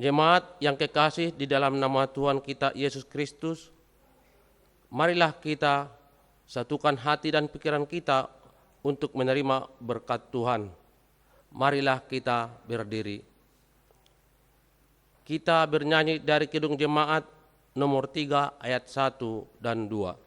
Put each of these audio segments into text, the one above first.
Jemaat yang kekasih di dalam nama Tuhan kita Yesus Kristus, marilah kita satukan hati dan pikiran kita untuk menerima berkat Tuhan. Marilah kita berdiri. Kita bernyanyi dari Kidung Jemaat nomor 3 ayat 1 dan 2.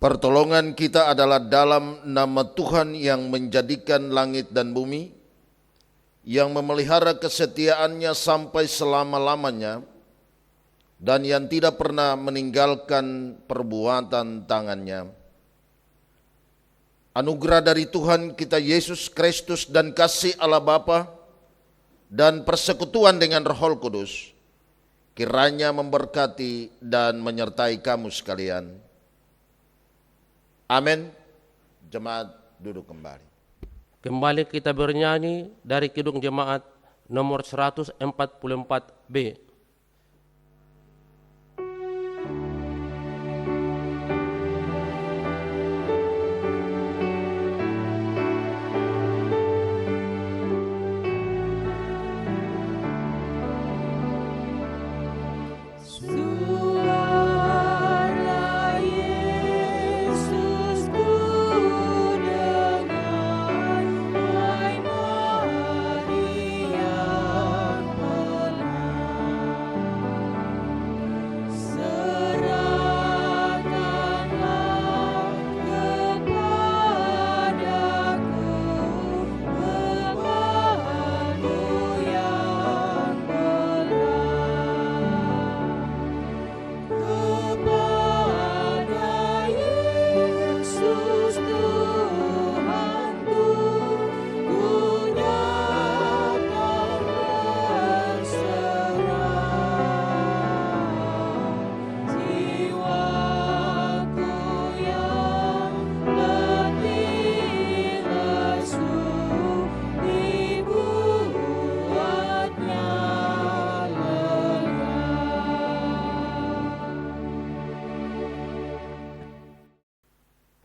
Pertolongan kita adalah dalam nama Tuhan yang menjadikan langit dan bumi, yang memelihara kesetiaannya sampai selama-lamanya, dan yang tidak pernah meninggalkan perbuatan tangannya. Anugerah dari Tuhan kita Yesus Kristus dan kasih Allah Bapa dan persekutuan dengan Roh Kudus kiranya memberkati dan menyertai kamu sekalian. Amin. Jemaat duduk kembali. Kembali kita bernyanyi dari Kidung Jemaat nomor 144B.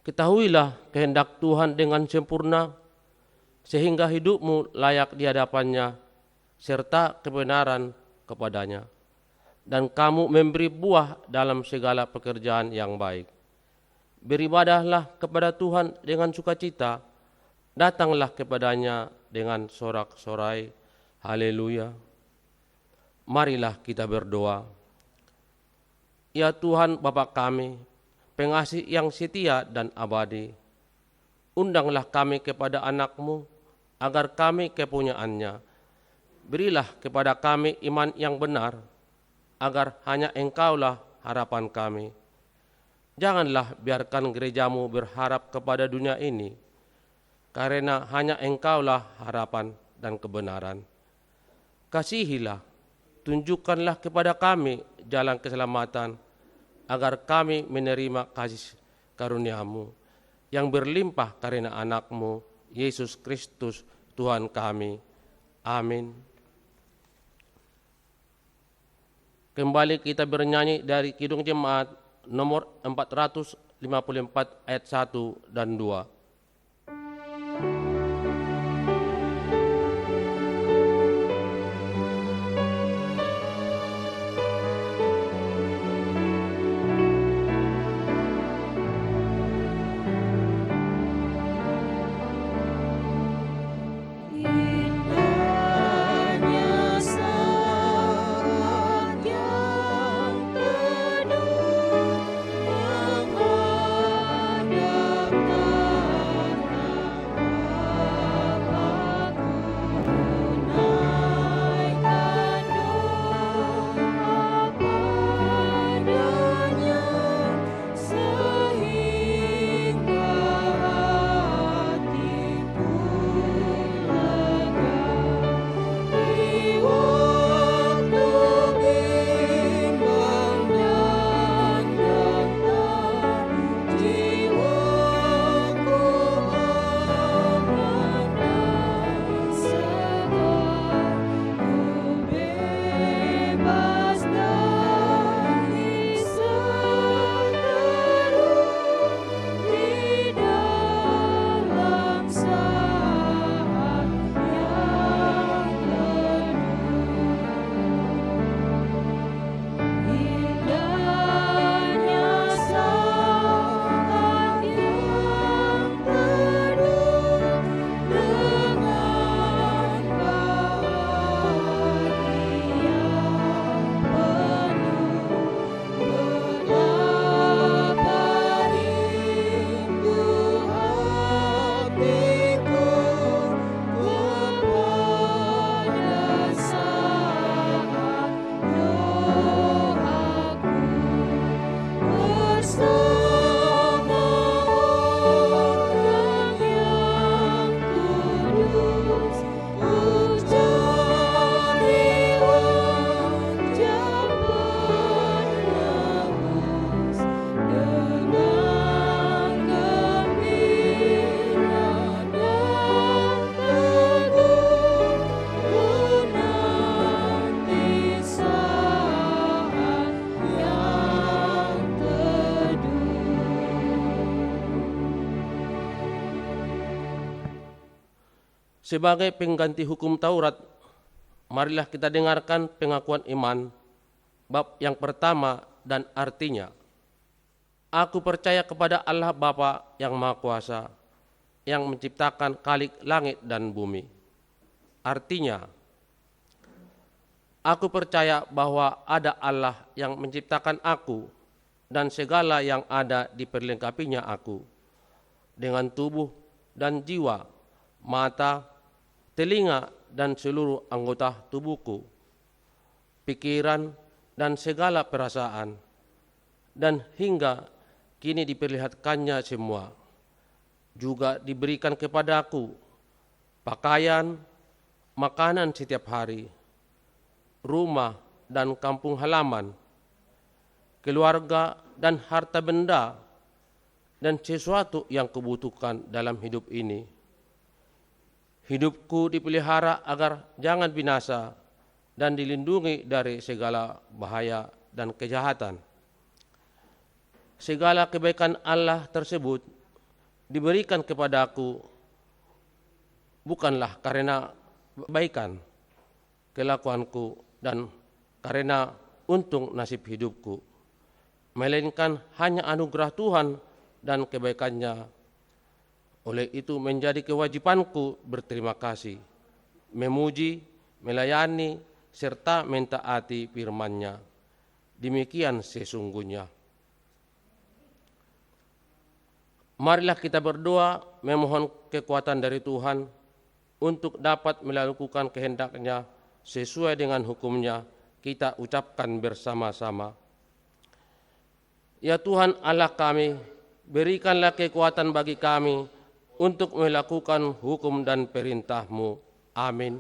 Ketahuilah kehendak Tuhan dengan sempurna, sehingga hidupmu layak di hadapannya, serta kebenaran kepadanya. Dan kamu memberi buah dalam segala pekerjaan yang baik. Beribadahlah kepada Tuhan dengan sukacita, datanglah kepadanya dengan sorak-sorai. Haleluya. Marilah kita berdoa. Ya Tuhan Bapa kami, pengasih yang setia dan abadi, undanglah kami kepada anak-Mu, agar kami kepunyaannya. Berilah kepada kami iman yang benar, agar hanya Engkaulah harapan kami. Janganlah biarkan gereja-Mu berharap kepada dunia ini, karena hanya Engkaulah harapan dan kebenaran. Kasihilah, tunjukkanlah kepada kami jalan keselamatan, agar kami menerima kasih karunia-Mu yang berlimpah karena anak-Mu, Yesus Kristus, Tuhan kami. Amin. Kembali kita bernyanyi dari Kidung Jemaat nomor 454 ayat 1 dan 2. Sebagai pengganti hukum Taurat, marilah kita dengarkan pengakuan iman, bab yang pertama dan artinya. Aku percaya kepada Allah Bapa yang Maha Kuasa, yang menciptakan khalik langit dan bumi. Artinya, aku percaya bahwa ada Allah yang menciptakan aku dan segala yang ada di perlengkapinya aku, dengan tubuh dan jiwa, mata, telinga dan seluruh anggota tubuhku, pikiran dan segala perasaan, dan hingga kini diperlihatkannya semua. Juga diberikan kepadaku pakaian, makanan setiap hari, rumah dan kampung halaman, keluarga dan harta benda, dan sesuatu yang kubutuhkan dalam hidup ini. Hidupku dipelihara agar jangan binasa dan dilindungi dari segala bahaya dan kejahatan. Segala kebaikan Allah tersebut diberikan kepadaku bukanlah karena kebaikan kelakuanku dan karena untung nasib hidupku, melainkan hanya anugerah Tuhan dan kebaikannya. Oleh itu menjadi kewajibanku berterima kasih, memuji, melayani, serta mentaati firman-Nya. Demikian sesungguhnya. Marilah kita berdoa memohon kekuatan dari Tuhan untuk dapat melakukan kehendak-Nya sesuai dengan hukum-Nya. Kita ucapkan bersama-sama. Ya Tuhan Allah kami, berikanlah kekuatan bagi kami untuk melakukan hukum dan perintah-Mu. Amin.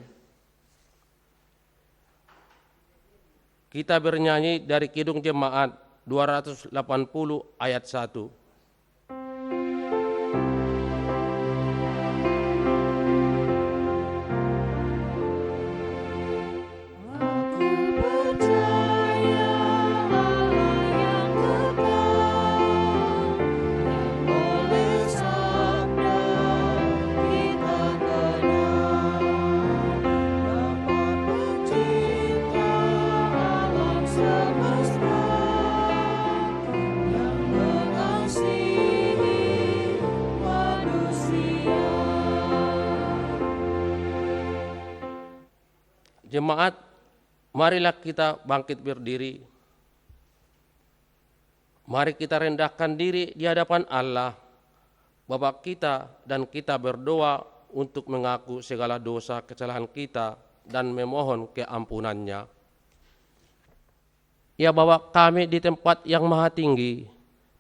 Kita bernyanyi dari Kidung Jemaat 280 ayat 1. Jemaat, marilah kita bangkit berdiri. Mari kita rendahkan diri di hadapan Allah, Bapa kita, dan kita berdoa untuk mengaku segala dosa kesalahan kita dan memohon keampunannya. Ya Bapa kami di tempat yang maha tinggi,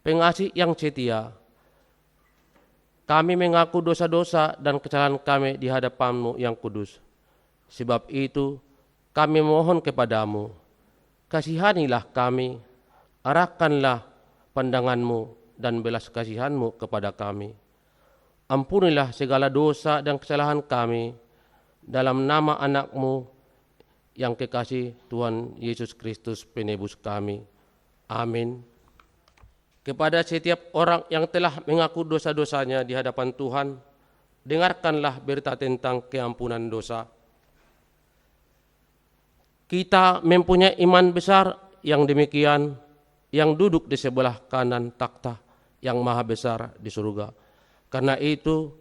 pengasih yang setia, kami mengaku dosa-dosa dan kesalahan kami di hadapan-Mu yang kudus. Sebab itu kami mohon kepadamu, kasihanilah kami, arahkanlah pandangan-Mu dan belas kasihan-Mu kepada kami. Ampunilah segala dosa dan kesalahan kami, dalam nama anak-Mu yang kekasih, Tuhan Yesus Kristus penebus kami. Amin. Kepada setiap orang yang telah mengaku dosa-dosanya di hadapan Tuhan, dengarkanlah berita tentang keampunan dosa. Kita mempunyai iman besar yang demikian, yang duduk di sebelah kanan takhta yang maha besar di surga. Karena itu,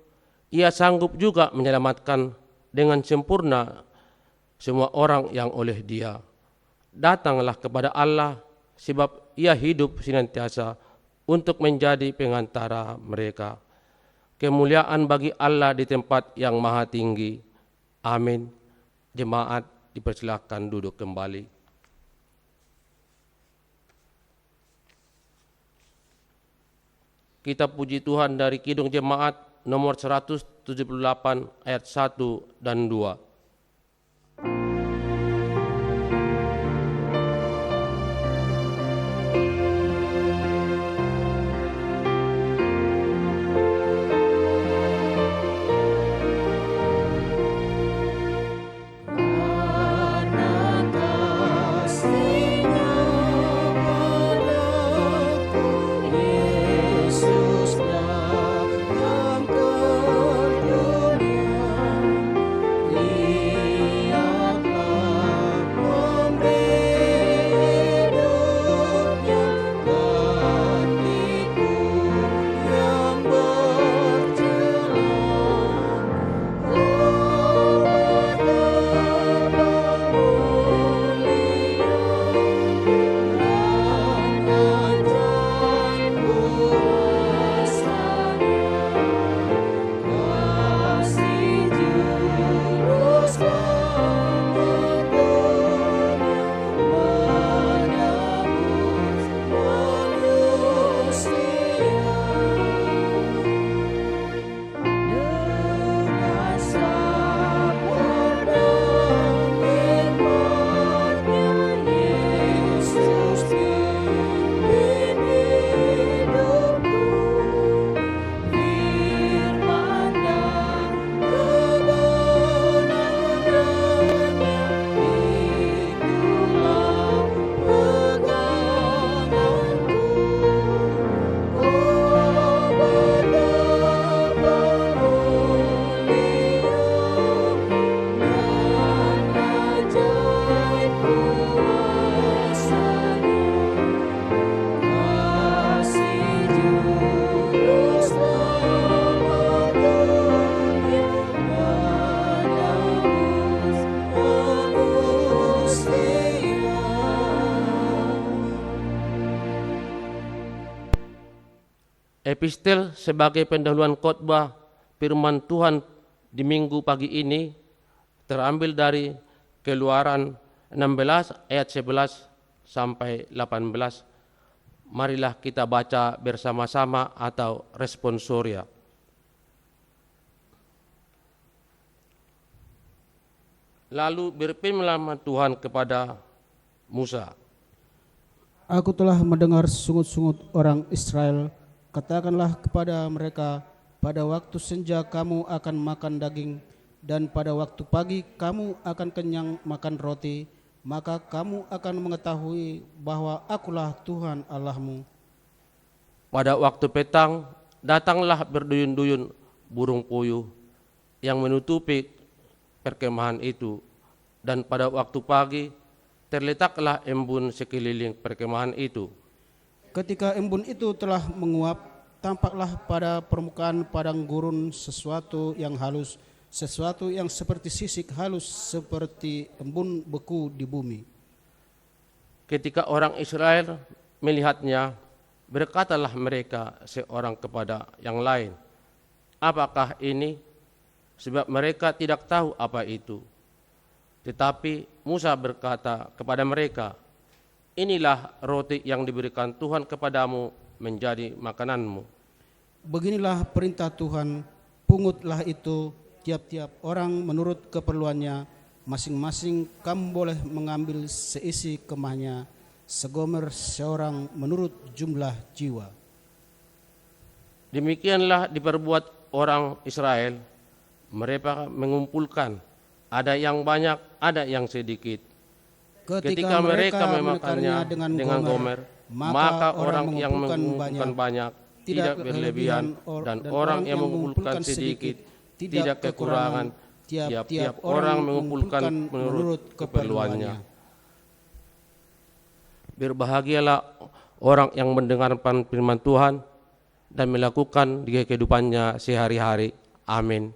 Ia sanggup juga menyelamatkan dengan sempurna semua orang yang oleh Dia. Datanglah kepada Allah, sebab Ia hidup senantiasa untuk menjadi pengantara mereka. Kemuliaan bagi Allah di tempat yang maha tinggi. Amin. Jemaat dipersilakan duduk kembali. Kita puji Tuhan dari Kidung Jemaat nomor 178 ayat 1 dan 2. Epistel sebagai pendahuluan khotbah firman Tuhan di minggu pagi ini terambil dari Keluaran 16 ayat 11 sampai 18. Marilah kita baca bersama-sama atau responsoria. Lalu berfirmanlah Tuhan kepada Musa, Aku telah mendengar sungut-sungut orang Israel. Katakanlah kepada mereka, pada waktu senja kamu akan makan daging, dan pada waktu pagi kamu akan kenyang makan roti. Maka kamu akan mengetahui bahwa akulah Tuhan Allahmu. pada waktu petang datanglah berduyun-duyun burung puyuh yang menutupi perkemahan itu, dan pada waktu pagi terletaklah embun sekeliling perkemahan itu. Ketika embun itu telah menguap, tampaklah pada permukaan padang gurun sesuatu yang halus, sesuatu yang seperti sisik halus, seperti embun beku di bumi. Ketika orang Israel melihatnya, berkatalah mereka seorang kepada yang lain, apakah ini? Sebab mereka tidak tahu apa itu. Tetapi Musa berkata kepada mereka, inilah roti yang diberikan Tuhan kepadamu menjadi makananmu. Beginilah perintah Tuhan, pungutlah itu tiap-tiap orang menurut keperluannya, masing-masing kamu boleh mengambil seisi kemahnya, segomer seorang menurut jumlah jiwa. Demikianlah diperbuat orang Israel. Mereka mengumpulkan, ada yang banyak, ada yang sedikit. Ketika mereka memakannya dengan gomer, maka orang yang mengumpulkan banyak tidak berlebihan, dan orang yang mengumpulkan sedikit tidak kekurangan. Tiap-tiap orang mengumpulkan menurut keperluannya. Berbahagialah orang yang mendengarkan firman Tuhan dan melakukan di kehidupannya sehari-hari. Amin.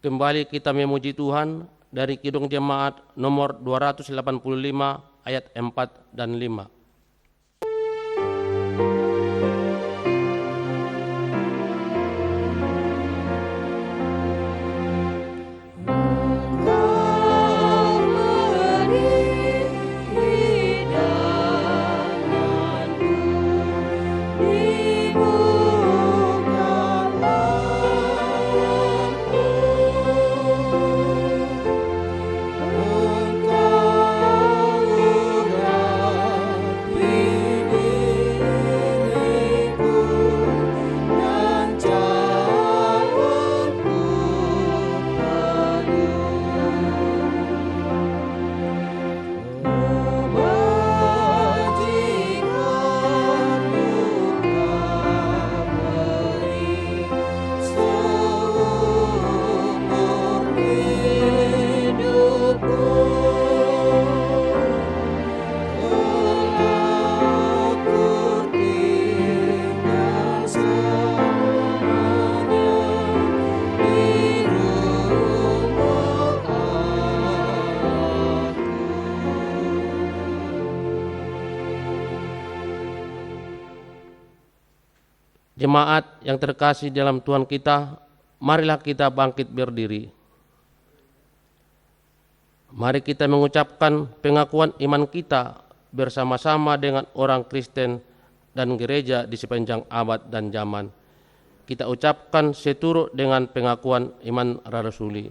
Kembali kita memuji Tuhan dari Kidung Jemaat nomor 285 ayat 4 dan 5. Jemaat yang terkasih dalam Tuhan kita, marilah kita bangkit berdiri. Mari kita mengucapkan pengakuan iman kita bersama-sama dengan orang Kristen dan gereja di sepanjang abad dan zaman. Kita ucapkan seturut dengan pengakuan iman rasuli.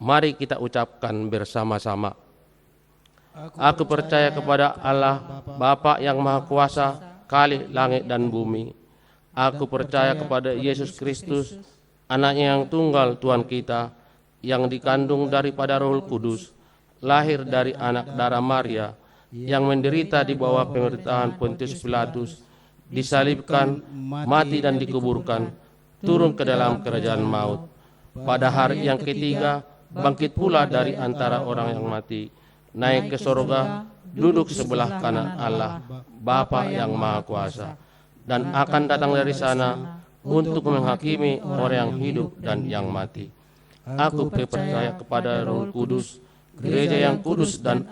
Mari kita ucapkan bersama-sama. Aku percaya kepada Allah, Bapa yang Maha Kuasa, Khalik langit dan bumi. Aku percaya kepada Yesus Kristus, Anaknya yang tunggal Tuhan kita, yang dikandung daripada Roh Kudus, lahir dari anak darah Maria, yang menderita di bawah pemerintahan Pontius Pilatus, disalibkan, mati dan dikuburkan, turun ke dalam kerajaan maut. Pada hari yang ketiga, bangkit pula dari antara orang yang mati, naik ke sorga, duduk sebelah kanan Allah, Bapa yang Maha Kuasa, dan akan datang dari sana untuk menghakimi orang yang hidup dan yang mati. Aku percaya kepada Roh Kudus, gereja yang kudus dan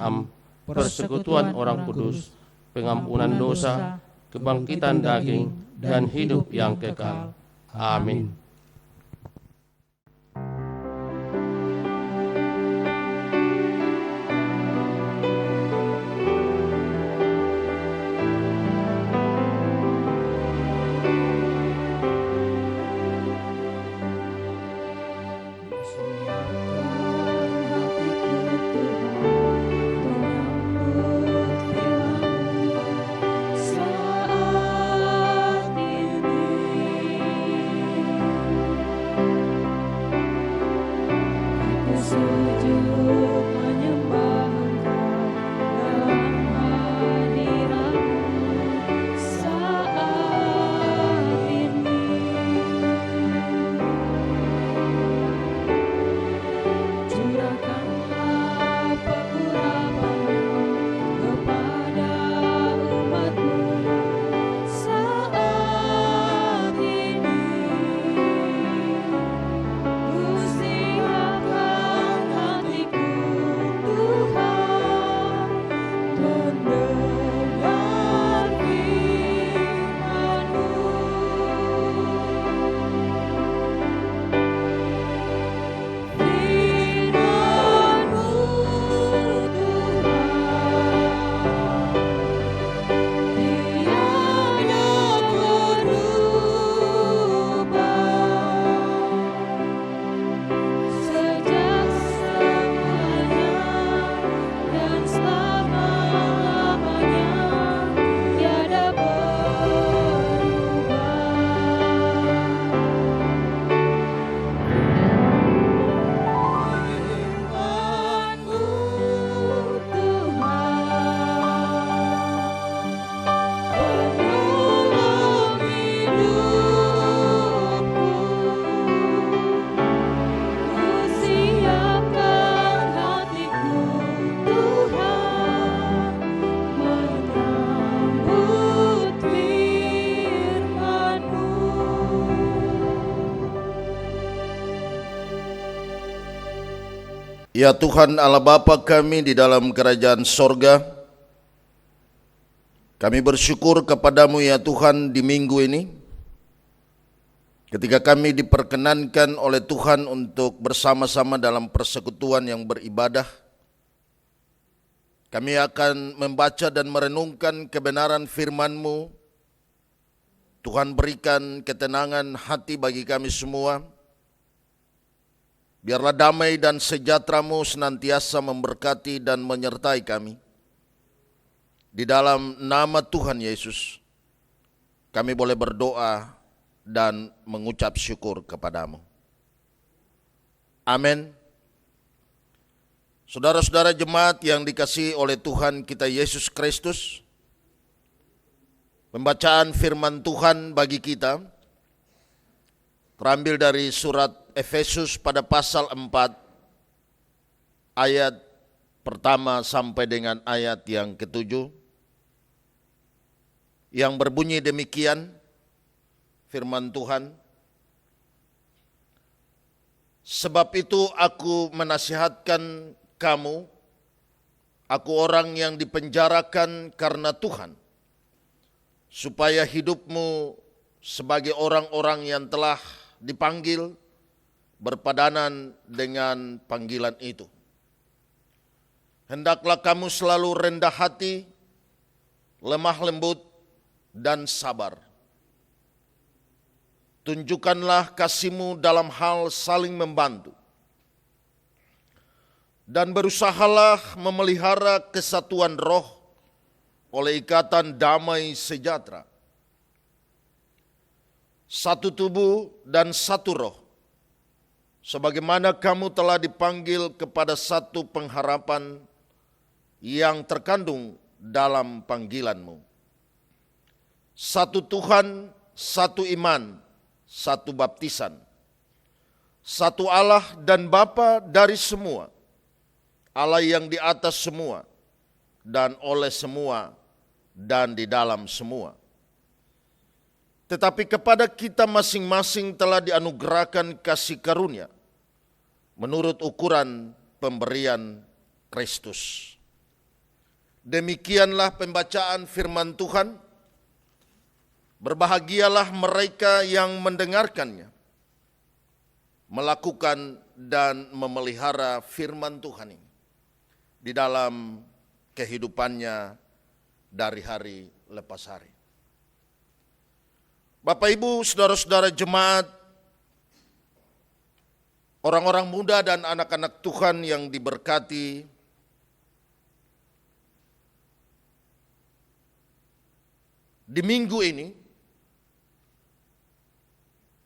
persekutuan orang kudus, pengampunan dosa, kebangkitan daging, dan hidup yang kekal. Amin. Ya Tuhan Allah Bapa kami di dalam kerajaan sorga, kami bersyukur kepadamu ya Tuhan di minggu ini, ketika kami diperkenankan oleh Tuhan untuk bersama-sama dalam persekutuan yang beribadah. Kami akan membaca dan merenungkan kebenaran firman-Mu. Tuhan berikan ketenangan hati bagi kami semua. Biarlah damai dan sejahtera-Mu senantiasa memberkati dan menyertai kami. Di dalam nama Tuhan Yesus, kami boleh berdoa dan mengucap syukur kepadamu. Amin. Saudara-saudara jemaat yang dikasihi oleh Tuhan kita Yesus Kristus, pembacaan firman Tuhan bagi kita terambil dari surat Efesus pada pasal 4 ayat pertama sampai dengan ayat yang ke-7 yang berbunyi demikian firman Tuhan. Sebab itu aku menasihatkan kamu, aku orang yang dipenjarakan karena Tuhan, supaya hidupmu sebagai orang-orang yang telah dipanggil berpadanan dengan panggilan itu. Hendaklah kamu selalu rendah hati, lemah lembut, dan sabar. Tunjukkanlah kasih-Mu dalam hal saling membantu. Dan berusahalah memelihara kesatuan roh oleh ikatan damai sejahtera. Satu tubuh dan satu roh, sebagaimana kamu telah dipanggil kepada satu pengharapan yang terkandung dalam panggilan-Mu. Satu Tuhan, satu iman, satu baptisan, satu Allah dan Bapa dari semua, Allah yang di atas semua, dan oleh semua, dan di dalam semua. Tetapi kepada kita masing-masing telah dianugerahkan kasih karunia menurut ukuran pemberian Kristus. Demikianlah pembacaan firman Tuhan. Berbahagialah mereka yang mendengarkannya, melakukan dan memelihara firman Tuhan ini di dalam kehidupannya dari hari lepas hari. Bapak Ibu, saudara-saudara jemaat, orang-orang muda dan anak-anak Tuhan yang diberkati, di minggu ini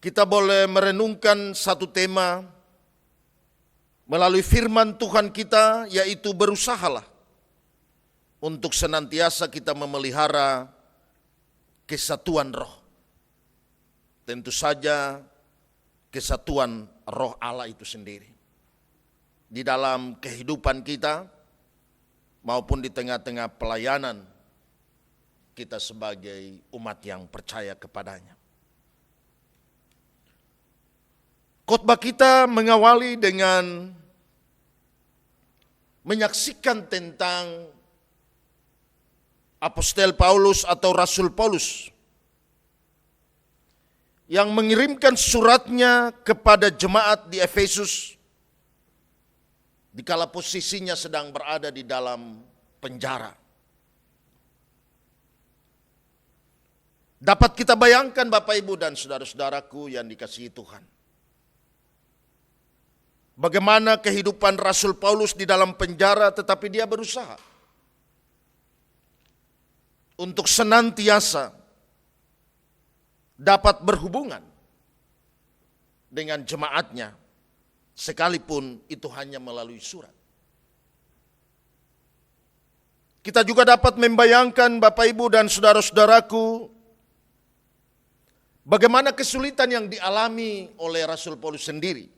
kita boleh merenungkan satu tema melalui firman Tuhan kita, yaitu berusahalah untuk senantiasa kita memelihara kesatuan roh. Tentu saja kesatuan roh Allah itu sendiri di dalam kehidupan kita maupun di tengah-tengah pelayanan kita sebagai umat yang percaya kepadanya. Khotbah kita mengawali dengan menyaksikan tentang Apostel Paulus atau Rasul Paulus yang mengirimkan suratnya kepada jemaat di Efesus dikala posisinya sedang berada di dalam penjara. Dapat kita bayangkan Bapak Ibu dan saudara-saudaraku yang dikasihi Tuhan, bagaimana kehidupan Rasul Paulus di dalam penjara, tetapi dia berusaha untuk senantiasa dapat berhubungan dengan jemaatnya, sekalipun itu hanya melalui surat. Kita juga dapat membayangkan Bapak Ibu dan saudara-saudaraku, bagaimana kesulitan yang dialami oleh Rasul Paulus sendiri,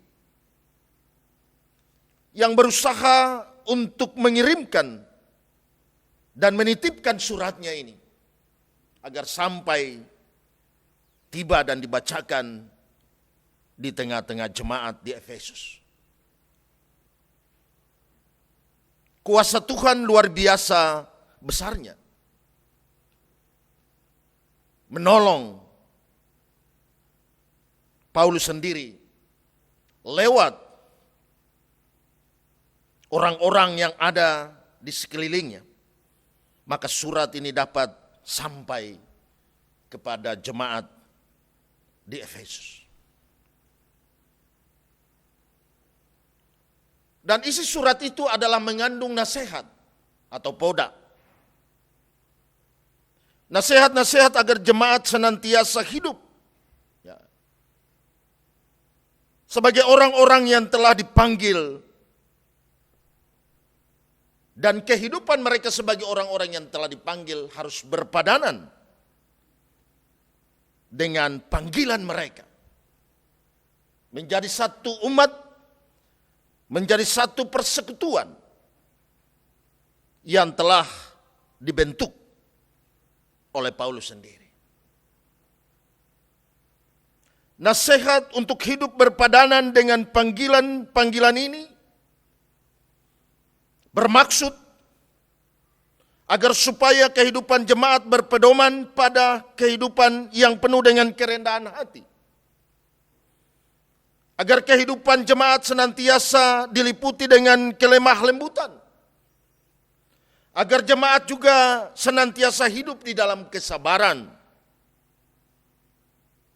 yang berusaha untuk mengirimkan dan menitipkan suratnya ini agar sampai tiba dan dibacakan di tengah-tengah jemaat di Efesus. Kuasa Tuhan luar biasa besarnya menolong Paulus sendiri lewat orang-orang yang ada di sekelilingnya, maka surat ini dapat sampai kepada jemaat di Efesus. Dan isi surat itu adalah mengandung nasihat atau poda. Nasihat-nasihat agar jemaat senantiasa hidup sebagai orang-orang yang telah dipanggil, dan kehidupan mereka sebagai orang-orang yang telah dipanggil harus berpadanan dengan panggilan mereka. Menjadi satu umat, menjadi satu persekutuan yang telah dibentuk oleh Paulus sendiri. Nasihat untuk hidup berpadanan dengan panggilan-panggilan ini bermaksud agar supaya kehidupan jemaat berpedoman pada kehidupan yang penuh dengan kerendahan hati. Agar kehidupan jemaat senantiasa diliputi dengan kelemah lembutan. Agar jemaat juga senantiasa hidup di dalam kesabaran.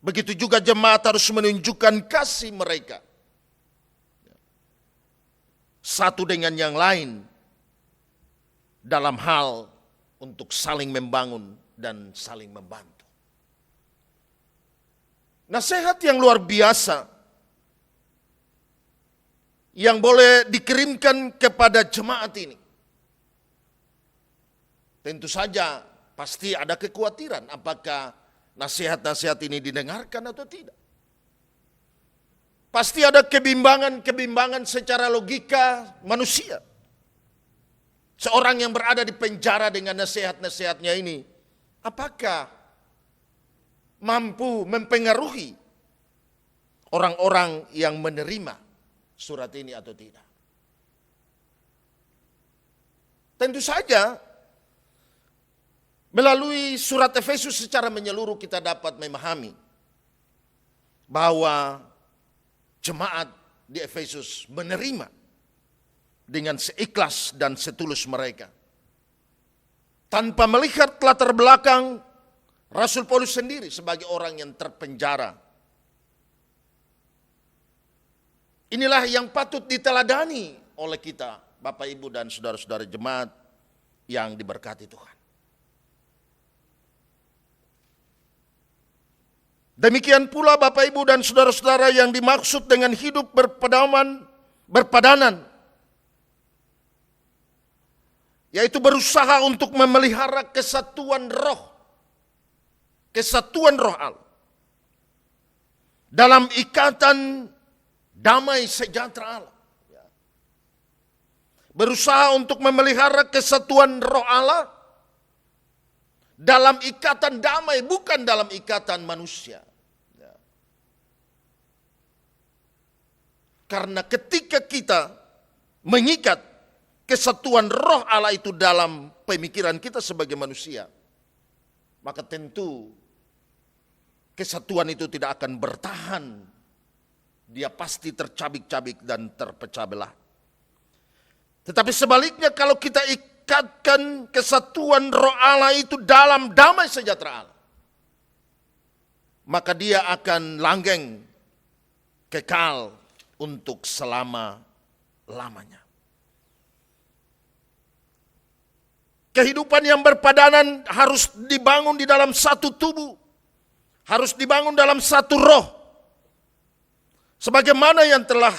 Begitu juga jemaat harus menunjukkan kasih mereka satu dengan yang lain dalam hal untuk saling membangun dan saling membantu. Nasihat yang luar biasa yang boleh dikirimkan kepada jemaat ini. Tentu saja pasti ada kekhawatiran apakah nasihat-nasihat ini didengarkan atau tidak. Pasti ada kebimbangan secara logika manusia. Seorang yang berada di penjara dengan nasihat-nasihatnya ini, apakah mampu mempengaruhi orang-orang yang menerima surat ini atau tidak? Tentu saja Melalui surat Efesus secara menyeluruh kita dapat memahami bahwa jemaat di Efesus menerima dengan seikhlas dan setulus mereka. Tanpa melihat latar belakang Rasul Paulus sendiri sebagai orang yang terpenjara. Inilah yang patut diteladani oleh kita, Bapak Ibu dan saudara-saudara jemaat yang diberkati Tuhan. Demikian pula Bapak Ibu dan saudara-saudara yang dimaksud dengan hidup berpadanan, yaitu berusaha untuk memelihara kesatuan roh Allah dalam ikatan damai sejahtera Allah. Berusaha untuk memelihara kesatuan roh Allah dalam ikatan damai, bukan dalam ikatan manusia. Karena ketika kita mengikat kesatuan roh Allah itu dalam pemikiran kita sebagai manusia, maka tentu kesatuan itu tidak akan bertahan. Dia pasti tercabik-cabik dan terpecah belah. Tetapi sebaliknya kalau kita ikatkan kesatuan roh Allah itu dalam damai sejahtera Allah, maka dia akan langgeng, kekal untuk selama-lamanya. Kehidupan yang berpadanan harus dibangun di dalam satu tubuh, harus dibangun dalam satu roh, sebagaimana yang telah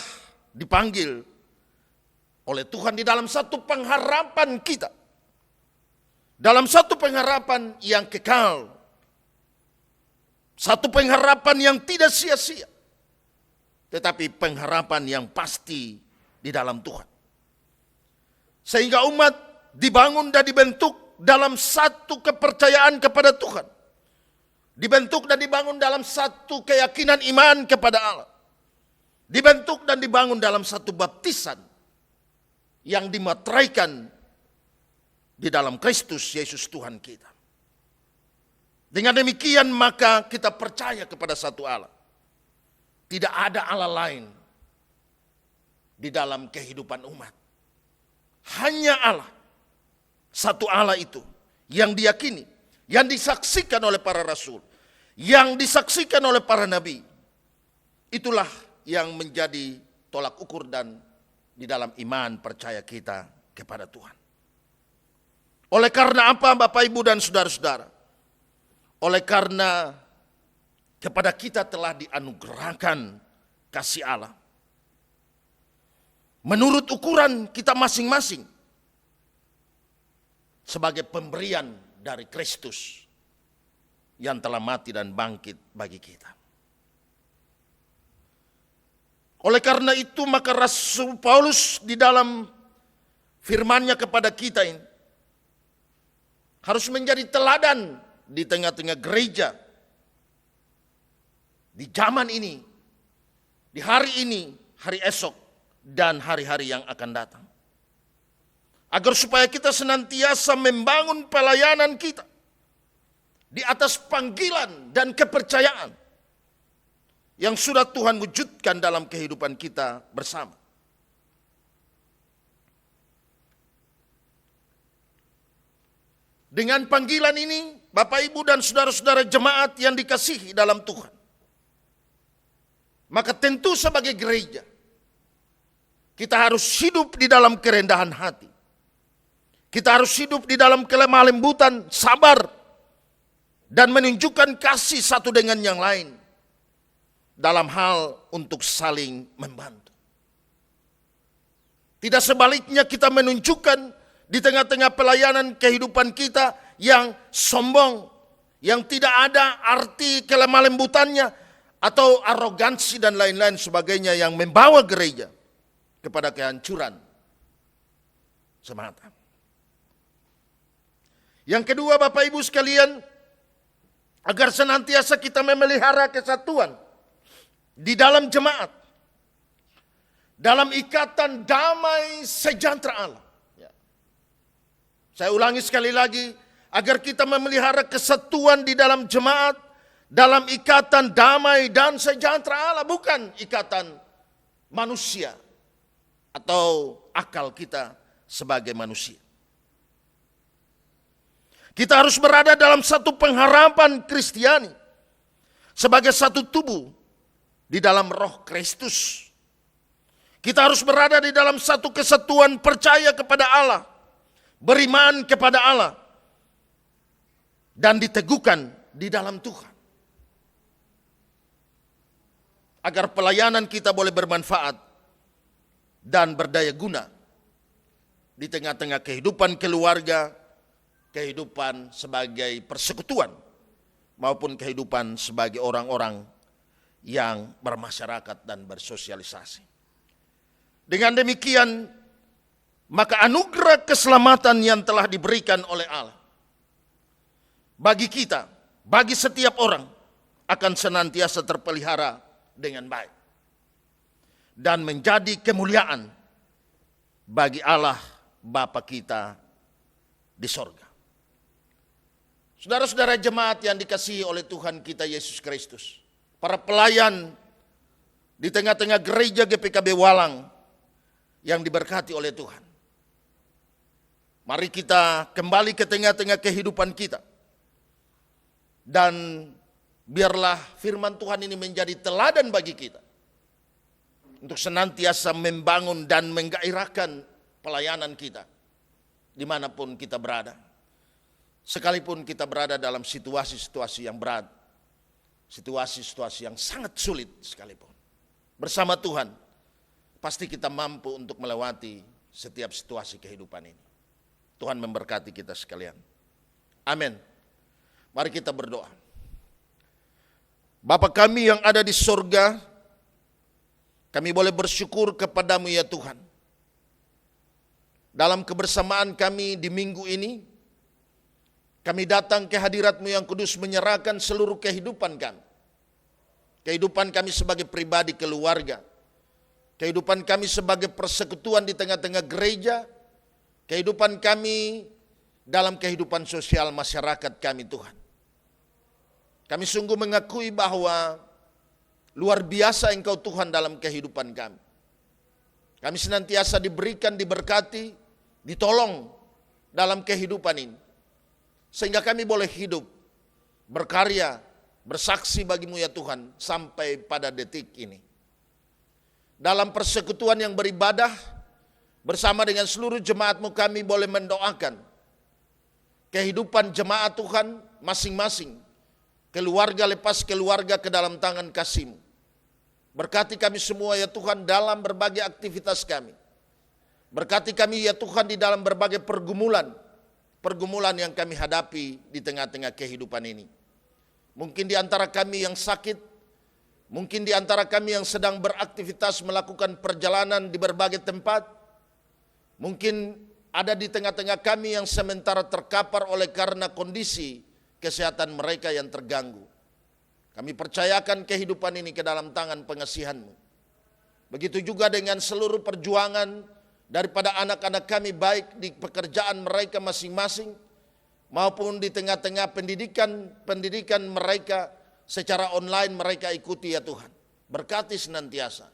dipanggil oleh Tuhan di dalam satu pengharapan kita, dalam satu pengharapan yang kekal, satu pengharapan yang tidak sia-sia, tetapi pengharapan yang pasti di dalam Tuhan. Sehingga umat dibangun dan dibentuk dalam satu kepercayaan kepada Tuhan. Dibentuk dan dibangun dalam satu keyakinan iman kepada Allah. Dibentuk dan dibangun dalam satu baptisan yang dimateraikan di dalam Kristus Yesus Tuhan kita. Dengan demikian maka kita percaya kepada satu Allah. Tidak ada Allah lain di dalam kehidupan umat. Hanya Allah. Satu Allah itu yang diyakini, yang disaksikan oleh para rasul, yang disaksikan oleh para nabi. Itulah yang menjadi tolak ukur dan di dalam iman percaya kita kepada Tuhan. Oleh karena apa Bapak Ibu dan saudara-saudara? Oleh karena kepada kita telah dianugerahkan kasih Allah. Menurut ukuran kita masing-masing. Sebagai pemberian dari Kristus yang telah mati dan bangkit bagi kita. Oleh karena itu maka Rasul Paulus di dalam firman-Nya kepada kita ini harus menjadi teladan di tengah-tengah gereja. Di zaman ini, di hari ini, hari esok, dan hari-hari yang akan datang. Agar supaya kita senantiasa membangun pelayanan kita di atas panggilan dan kepercayaan yang sudah Tuhan wujudkan dalam kehidupan kita bersama. Dengan panggilan ini, Bapak Ibu dan saudara-saudara jemaat yang dikasihi dalam Tuhan, maka tentu sebagai gereja, kita harus hidup di dalam kerendahan hati. Kita harus hidup di dalam kelemah lembutan, sabar, dan menunjukkan kasih satu dengan yang lain dalam hal untuk saling membantu. Tidak sebaliknya kita menunjukkan di tengah-tengah pelayanan kehidupan kita yang sombong, yang tidak ada arti kelemah lembutannya, atau arogansi dan lain-lain sebagainya yang membawa gereja kepada kehancuran semata. Yang kedua Bapak Ibu sekalian, agar senantiasa kita memelihara kesatuan di dalam jemaat, dalam ikatan damai sejahtera Allah. Saya ulangi sekali lagi, agar kita memelihara kesatuan di dalam jemaat, dalam ikatan damai dan sejahtera Allah, bukan ikatan manusia atau akal kita sebagai manusia. Kita harus berada dalam satu pengharapan Kristiani sebagai satu tubuh di dalam Roh Kristus. Kita harus berada di dalam satu kesatuan, percaya kepada Allah, beriman kepada Allah, dan diteguhkan di dalam Tuhan. Agar pelayanan kita boleh bermanfaat dan berdaya guna di tengah-tengah kehidupan keluarga, kehidupan sebagai persekutuan, maupun kehidupan sebagai orang-orang yang bermasyarakat dan bersosialisasi. Dengan demikian, maka anugerah keselamatan yang telah diberikan oleh Allah bagi kita, bagi setiap orang, akan senantiasa terpelihara dengan baik dan menjadi kemuliaan bagi Allah Bapa kita di sorga. Saudara-saudara jemaat yang dikasihi oleh Tuhan kita Yesus Kristus, para pelayan di tengah-tengah gereja GPKB Walang yang diberkati oleh Tuhan, mari kita kembali ke tengah-tengah kehidupan kita. Dan biarlah firman Tuhan ini menjadi teladan bagi kita untuk senantiasa membangun dan menggairahkan pelayanan kita dimanapun kita berada. Sekalipun kita berada dalam situasi-situasi yang berat, situasi-situasi yang sangat sulit sekalipun, bersama Tuhan pasti kita mampu untuk melewati setiap situasi kehidupan ini. Tuhan memberkati kita sekalian. Amin. Mari kita berdoa. Bapa kami yang ada di sorga, kami boleh bersyukur kepadamu ya Tuhan. Dalam kebersamaan kami di minggu ini, kami datang ke hadirat-Mu yang kudus menyerahkan seluruh kehidupan kami. Kehidupan kami sebagai pribadi keluarga, kehidupan kami sebagai persekutuan di tengah-tengah gereja, kehidupan kami dalam kehidupan sosial masyarakat kami Tuhan. Kami sungguh mengakui bahwa luar biasa Engkau Tuhan dalam kehidupan kami. Kami senantiasa diberikan, diberkati, ditolong dalam kehidupan ini. Sehingga kami boleh hidup, berkarya, bersaksi bagi-Mu ya Tuhan sampai pada detik ini. Dalam persekutuan yang beribadah, bersama dengan seluruh jemaat-Mu kami boleh mendoakan kehidupan jemaat Tuhan masing-masing, keluarga lepas keluarga ke dalam tangan kasih-Mu. Berkati kami semua ya Tuhan dalam berbagai aktivitas kami. Berkati kami ya Tuhan di dalam berbagai pergumulan yang kami hadapi di tengah-tengah kehidupan ini. Mungkin di antara kami yang sakit, mungkin di antara kami yang sedang beraktivitas melakukan perjalanan di berbagai tempat, mungkin ada di tengah-tengah kami yang sementara terkapar oleh karena kondisi kesehatan mereka yang terganggu. Kami percayakan kehidupan ini ke dalam tangan pengasihan-Mu. Begitu juga dengan seluruh perjuangan daripada anak-anak kami, baik di pekerjaan mereka masing-masing maupun di tengah-tengah pendidikan mereka secara online mereka ikuti ya Tuhan. Berkati senantiasa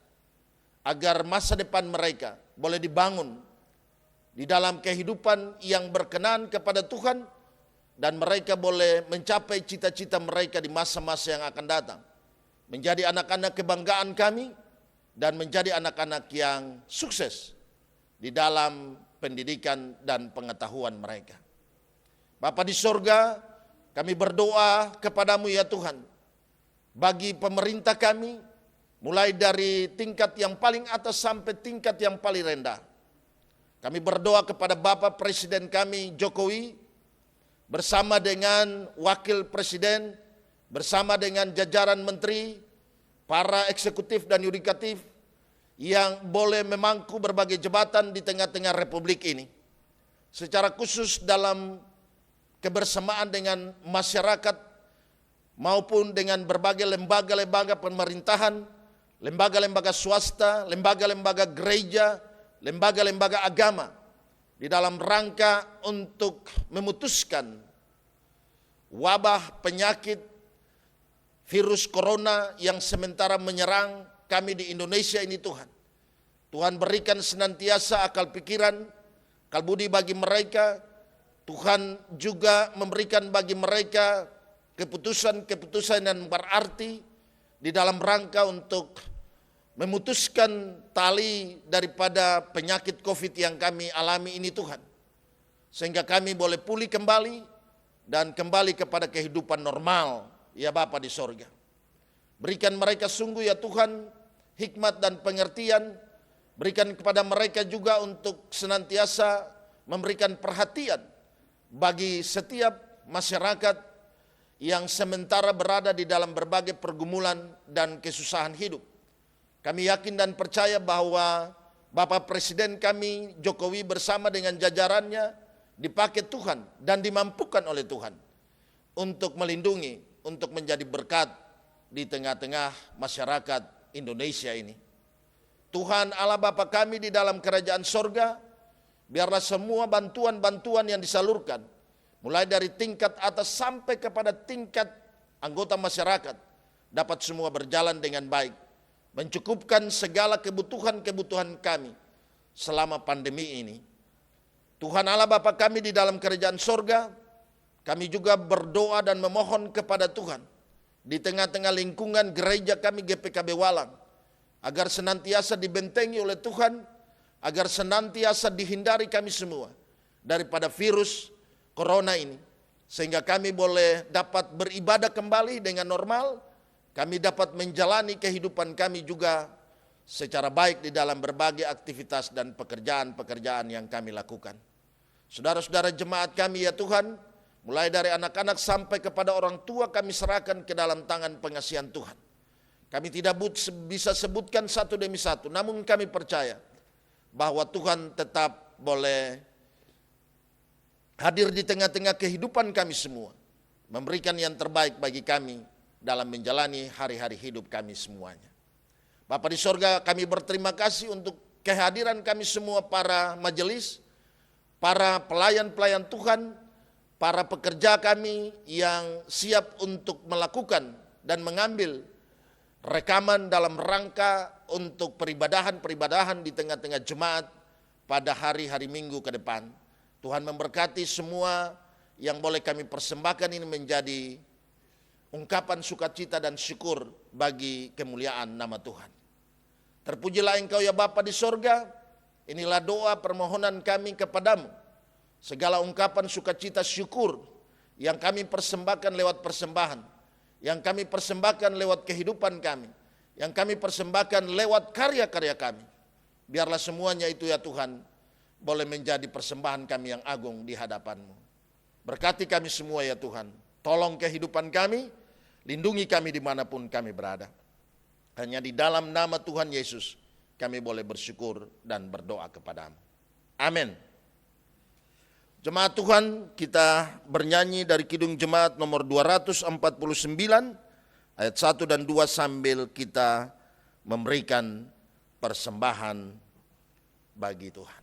agar masa depan mereka boleh dibangun di dalam kehidupan yang berkenan kepada Tuhan, dan mereka boleh mencapai cita-cita mereka di masa-masa yang akan datang. Menjadi anak-anak kebanggaan kami dan menjadi anak-anak yang sukses di dalam pendidikan dan pengetahuan mereka. Bapa di sorga, kami berdoa kepadamu ya Tuhan, bagi pemerintah kami, mulai dari tingkat yang paling atas sampai tingkat yang paling rendah. Kami berdoa kepada Bapak Presiden kami Jokowi, bersama dengan Wakil Presiden, bersama dengan jajaran menteri, para eksekutif dan yudikatif yang boleh memangku berbagai jabatan di tengah-tengah republik ini. Secara khusus dalam kebersamaan dengan masyarakat maupun dengan berbagai lembaga-lembaga pemerintahan, lembaga-lembaga swasta, lembaga-lembaga gereja, lembaga-lembaga agama, di dalam rangka untuk memutuskan wabah penyakit virus corona yang sementara menyerang kami di Indonesia ini Tuhan. Tuhan berikan senantiasa akal pikiran, akal budi bagi mereka. Tuhan juga memberikan bagi mereka keputusan-keputusan yang berarti di dalam rangka untuk memutuskan tali daripada penyakit COVID yang kami alami ini Tuhan. Sehingga kami boleh pulih kembali dan kembali kepada kehidupan normal, ya Bapa di sorga. Berikan mereka sungguh ya Tuhan hikmat dan pengertian, berikan kepada mereka juga untuk senantiasa memberikan perhatian bagi setiap masyarakat yang sementara berada di dalam berbagai pergumulan dan kesusahan hidup. Kami yakin dan percaya bahwa Bapak Presiden kami Jokowi bersama dengan jajarannya dipakai Tuhan dan dimampukan oleh Tuhan untuk melindungi, untuk menjadi berkat di tengah-tengah masyarakat Indonesia ini. Tuhan Allah Bapa kami di dalam kerajaan sorga, biarlah semua bantuan-bantuan yang disalurkan, mulai dari tingkat atas sampai kepada tingkat anggota masyarakat, dapat semua berjalan dengan baik, mencukupkan segala kebutuhan-kebutuhan kami selama pandemi ini. Tuhan Allah Bapa kami di dalam kerajaan sorga, kami juga berdoa dan memohon kepada Tuhan di tengah-tengah lingkungan gereja kami GPKB Walang, agar senantiasa dibentengi oleh Tuhan, agar senantiasa dihindari kami semua daripada virus corona ini, sehingga kami boleh dapat beribadah kembali dengan normal. Kami dapat menjalani kehidupan kami juga secara baik di dalam berbagai aktivitas dan pekerjaan-pekerjaan yang kami lakukan. Saudara-saudara jemaat kami ya Tuhan, mulai dari anak-anak sampai kepada orang tua kami serahkan ke dalam tangan pengasihan Tuhan. Kami tidak bisa sebutkan satu demi satu, namun kami percaya bahwa Tuhan tetap boleh hadir di tengah-tengah kehidupan kami semua, memberikan yang terbaik bagi kami dalam menjalani hari-hari hidup kami semuanya. Bapa di sorga, kami berterima kasih untuk kehadiran kami semua para majelis, para pelayan-pelayan Tuhan, para pekerja kami yang siap untuk melakukan dan mengambil rekaman dalam rangka untuk peribadahan-peribadahan di tengah-tengah jemaat pada hari-hari Minggu ke depan. Tuhan memberkati semua yang boleh kami persembahkan ini menjadi ungkapan sukacita dan syukur bagi kemuliaan nama Tuhan. Terpujilah Engkau ya Bapa di sorga, inilah doa permohonan kami kepadamu. Segala ungkapan sukacita syukur yang kami persembahkan lewat persembahan, yang kami persembahkan lewat kehidupan kami, yang kami persembahkan lewat karya-karya kami. Biarlah semuanya itu ya Tuhan boleh menjadi persembahan kami yang agung di hadapan-Mu. Berkati kami semua ya Tuhan, tolong kehidupan kami, lindungi kami dimanapun kami berada. Hanya di dalam nama Tuhan Yesus kami boleh bersyukur dan berdoa kepadamu. Amin. Jemaat Tuhan, kita bernyanyi dari Kidung Jemaat nomor 249 ayat 1 dan 2 sambil kita memberikan persembahan bagi Tuhan.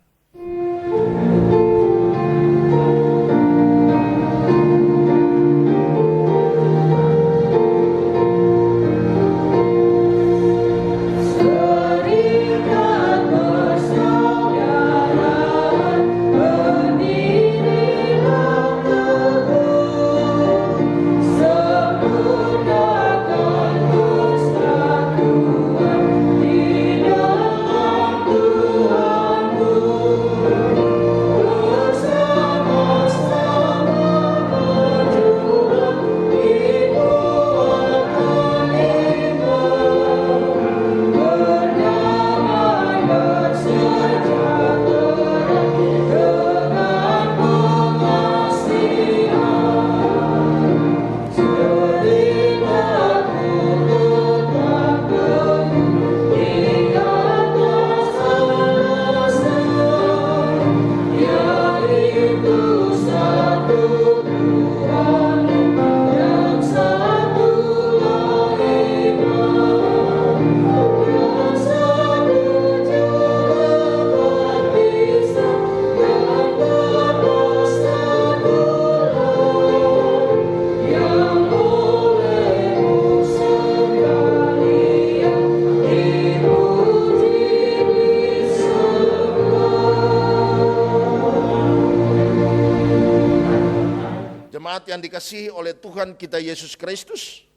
jemaat yang dikasihi oleh Tuhan kita Yesus Kristus,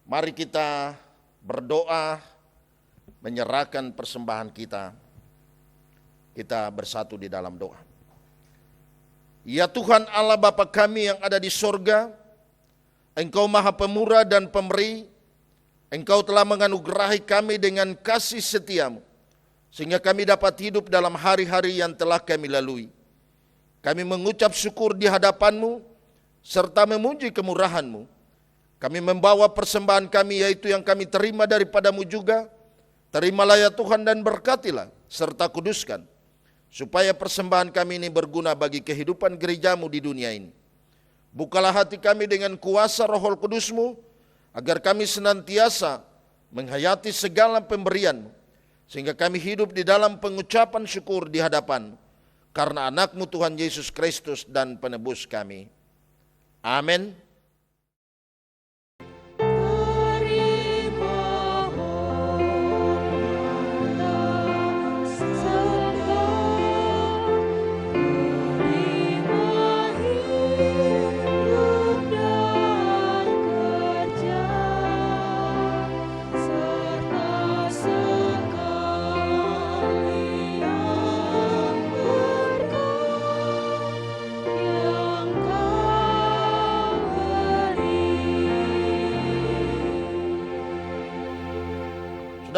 mari kita berdoa menyerahkan persembahan kita. Kita bersatu di dalam doa. Ya Tuhan Allah Bapa kami yang ada di sorga, Engkau Maha Pemurah dan Pemberi, Engkau telah menganugerahi kami dengan kasih setiamu, sehingga kami dapat hidup dalam hari-hari yang telah kami lalui. Kami mengucap syukur di hadapan-Mu, serta memuji kemurahan-Mu. Kami membawa persembahan kami, yaitu yang kami terima daripada-Mu juga. Terimalah ya Tuhan dan berkatilah, serta kuduskan, supaya persembahan kami ini berguna bagi kehidupan gereja-Mu di dunia ini. Bukalah hati kami dengan kuasa Roh Kudus-Mu, agar kami senantiasa menghayati segala pemberian-Mu, sehingga kami hidup di dalam pengucapan syukur di hadapan-Mu, karena anak-Mu Tuhan Yesus Kristus dan penebus kami. Amin.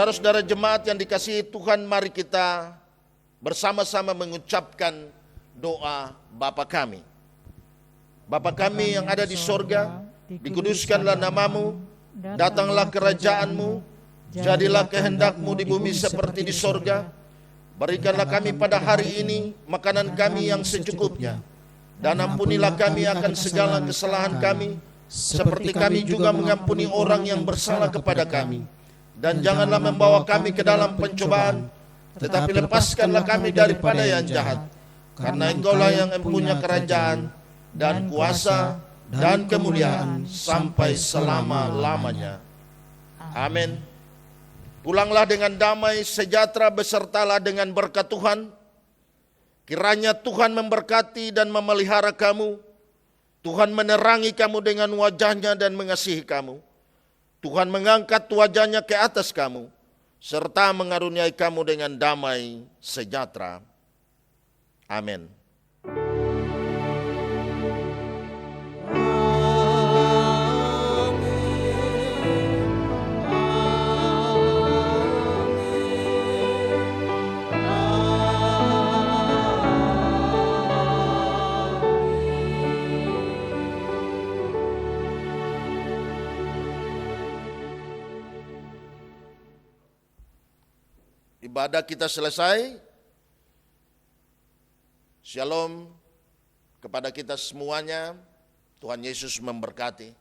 Saudara-saudara jemaat yang dikasihi Tuhan, mari kita bersama-sama mengucapkan doa Bapa kami. Bapa kami yang ada di sorga, dikuduskanlah namamu, datanglah kerajaan-Mu, jadilah kehendak-Mu di bumi seperti di sorga. Berikanlah kami pada hari ini makanan kami yang secukupnya, dan ampunilah kami akan segala kesalahan kami, seperti kami juga mengampuni orang yang bersalah kepada kami. Dan janganlah membawa kami ke dalam pencobaan, tetapi lepaskanlah kami daripada yang jahat. Karena Engkau-lah yang mempunyai kerajaan dan kuasa dan kemuliaan sampai selama-lamanya. Amin. Pulanglah dengan damai sejahtera, besertalah dengan berkat Tuhan. Kiranya Tuhan memberkati dan memelihara kamu. Tuhan menerangi kamu dengan wajah-Nya dan mengasihi kamu. Tuhan mengangkat wajah-Nya ke atas kamu, serta mengaruniai kamu dengan damai sejahtera. Amin. Ibadah kita selesai. Shalom kepada kita semuanya. Tuhan Yesus memberkati.